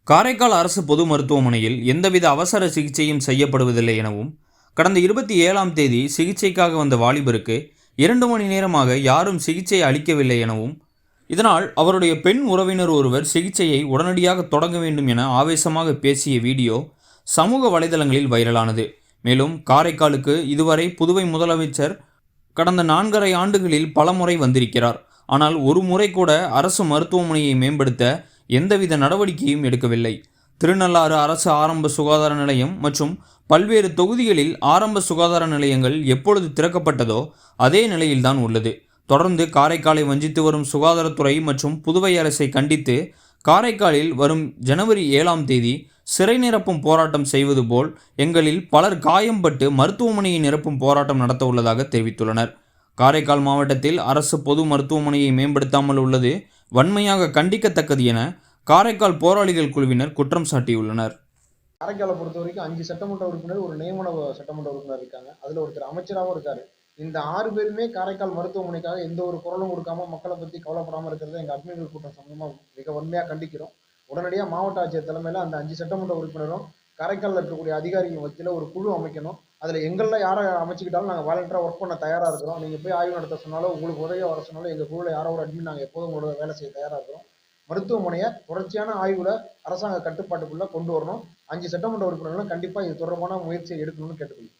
காரைக்கால் அரசு பொது மருத்துவமனையில் எந்தவித அவசர சிகிச்சையும் செய்யப்படுவதில்லை எனவும், கடந்த 27ஆம் தேதி சிகிச்சைக்காக வந்த வாலிபருக்கு 2 மணி நேரமாக யாரும் சிகிச்சை அளிக்கவில்லை எனவும், இதனால் அவருடைய பெண் உறவினர் ஒருவர் சிகிச்சையை உடனடியாக தொடங்க வேண்டும் என ஆவேசமாக பேசிய வீடியோ சமூக வலைதளங்களில் வைரலானது. மேலும் காரைக்காலுக்கு இதுவரை புதுவை முதலமைச்சர் கடந்த 4½ ஆண்டுகளில் பல முறை வந்திருக்கிறார். ஆனால் ஒரு முறை கூட அரசு மருத்துவமனையை மேம்படுத்த எந்தவித நடவடிக்கையும் எடுக்கவில்லை. திருநள்ளாறு அரசு ஆரம்ப சுகாதார நிலையம் மற்றும் பல்வேறு தொகுதிகளில் ஆரம்ப சுகாதார நிலையங்கள் எப்பொழுது திறக்கப்பட்டதோ அதே நிலையில்தான் உள்ளது. தொடர்ந்து காரைக்காலை வஞ்சித்து வரும் சுகாதாரத்துறை மற்றும் புதுவை அரசை கண்டித்து காரைக்காலில் வரும் ஜனவரி 7ஆம் தேதி சிறை நிரப்பும் போராட்டம் செய்வது போல் எங்களில் பலர் காயம்பட்டு மருத்துவமனையை நிரப்பும் போராட்டம் நடத்த உள்ளதாக தெரிவித்துள்ளனர். காரைக்கால் மாவட்டத்தில் அரசு பொது மருத்துவமனையை மேம்படுத்தாமல் உள்ளது வன்மையாக கண்டிக்கத்தக்கது என காரைக்கால் போராளிகள் குழுவினர் குற்றம் சாட்டியுள்ளனர். காரைக்காலை பொறுத்த வரைக்கும் 5 சட்டமன்ற உறுப்பினர், ஒரு நியமன சட்டமன்ற உறுப்பினர் இருக்காங்க. அதில் ஒருத்தர் அமைச்சராகவும் இருக்காரு. இந்த 6 பேருமே காரைக்கால் மருத்துவமனைக்காக எந்த ஒரு குரலும் கொடுக்காம மக்களை பற்றி கவலைப்படாமல் இருக்கிறத எங்கள் அட்மின்கள் கூட்டம் சம்பந்தமாக மிக வன்மையாக கண்டிக்கிறோம். உடனடியாக மாவட்ட ஆட்சியர் தலைமையில் அந்த 5 சட்டமன்ற உறுப்பினரும் காரைக்காலில் இருக்கக்கூடிய அதிகாரிகள் மத்தியில் ஒரு குழு அமைக்கணும். அதில் எங்களில் யாரை அமைச்சுக்கிட்டாலும் நாங்கள் வாலண்டியராக ஒர்க் பண்ண தயாராக இருக்கிறோம். நீங்கள் போய் ஆய்வு நடத்த சொன்னாலும், உங்களுக்கு உதவியாக வர சொன்னாலும் எங்கள் குழுவில் யாரோ ஒரு அட்மின் நாங்கள் எப்போதும் உங்களோட வேலை செய்ய தயாராக இருக்கிறோம். மருத்துவமனையை தொடர்ச்சியான ஆய்வுல அரசாங்க கட்டுப்பாட்டுக்குள்ள கொண்டு வரணும். 5 சட்டமன்ற உறுப்பினர்களும் கண்டிப்பா இது தொடர்பான முயற்சியை எடுக்கணும்னு கேட்டுக்கொள்கிறேன்.